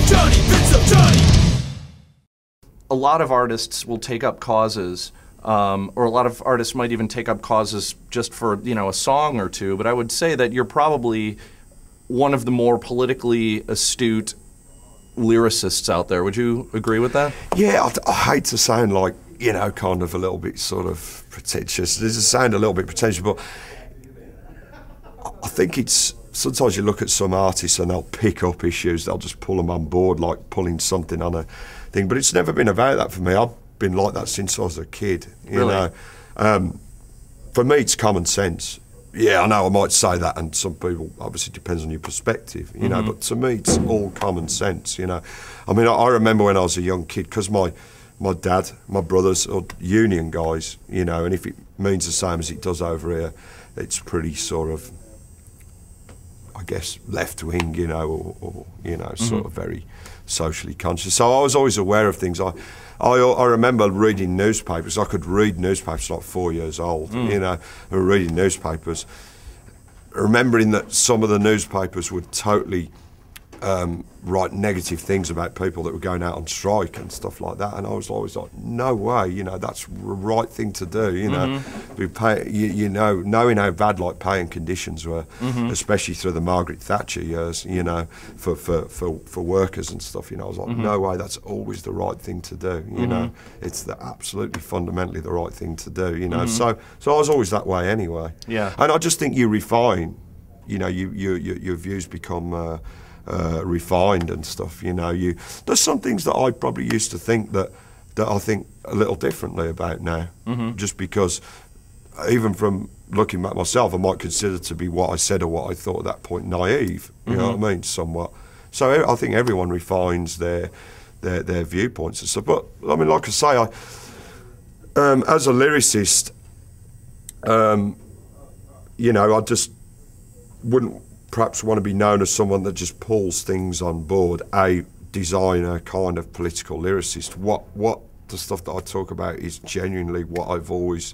Johnny, bits of Johnny. A lot of artists will take up causes, or a lot of artists might even take up causes just for, you know, a song or two, but I would say that you're probably one of the more politically astute lyricists out there. Would you agree with that? Yeah, I hate to sound like, you know, kind of a little bit sort of pretentious. Does it sound a little bit pretentious, but I think it's, sometimes you look at some artists and they'll pick up issues, they'll just pull them on board like pulling something on a thing, but it's never been about that for me. I've been like that since I was a kid, you know. For me, it's common sense. Yeah, I know I might say that, and some people, obviously depends on your perspective, you know, but to me it's all common sense, you know. I mean, I remember when I was a young kid, because my dad, my brothers are union guys, you know, and if it means the same as it does over here, it's pretty sort of, I guess, left-wing, you know, or you know, sort of very socially conscious. So I was always aware of things. I remember reading newspapers. I could read newspapers like 4 years old, you know, and reading newspapers, remembering that some of the newspapers would totally write negative things about people that were going out on strike and stuff like that, and I was always like, no way, you know, that's the right thing to do, you know. You know, knowing how bad like pay and conditions were, especially through the Margaret Thatcher years, you know, for workers and stuff, you know, I was like, no way, that's always the right thing to do, you know. It's absolutely fundamentally the right thing to do, you know. So I was always that way anyway. Yeah. And I just think you refine, you know, your views become refined and stuff, you know. There's some things that I probably used to think that I think a little differently about now, just because even from looking back myself, I might consider to be what I said or what I thought at that point naive, you know what I mean, somewhat. So I think everyone refines their viewpoints and stuff. But I mean, like I say, as a lyricist, you know, I just wouldn't perhaps want to be known as someone that just pulls things on board, a designer kind of political lyricist. What the stuff that I talk about is genuinely what I've always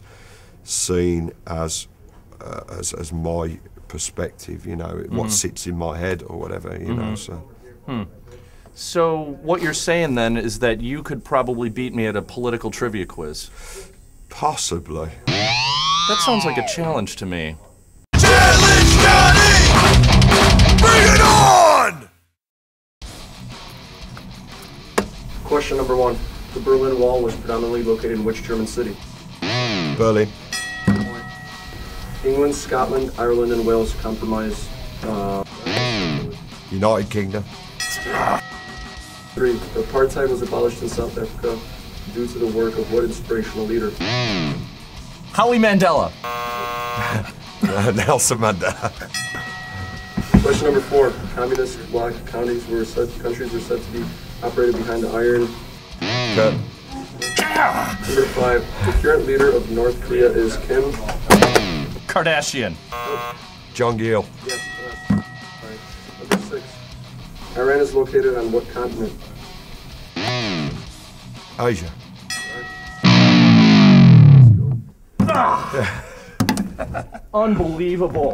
seen as my perspective, you know, what sits in my head or whatever, you know. So. So what you're saying then is that you could probably beat me at a political trivia quiz? Possibly. That sounds like a challenge to me. Challenge Johnny! Bring it on! Question number 1. The Berlin Wall was predominantly located in which German city? Berlin. England, Scotland, Ireland, and Wales compromise. United Kingdom. 3. Apartheid was abolished in South Africa due to the work of what inspirational leader? Howie Mandela. Nelson Mandela. Question number 4. Communist bloc countries were said to be operated behind the Iron Curtain. Number 5. The current leader of North Korea is Kim Kardashian. John Gill. Yes. Right. Number 6. Iran is located on what continent? Asia. Unbelievable.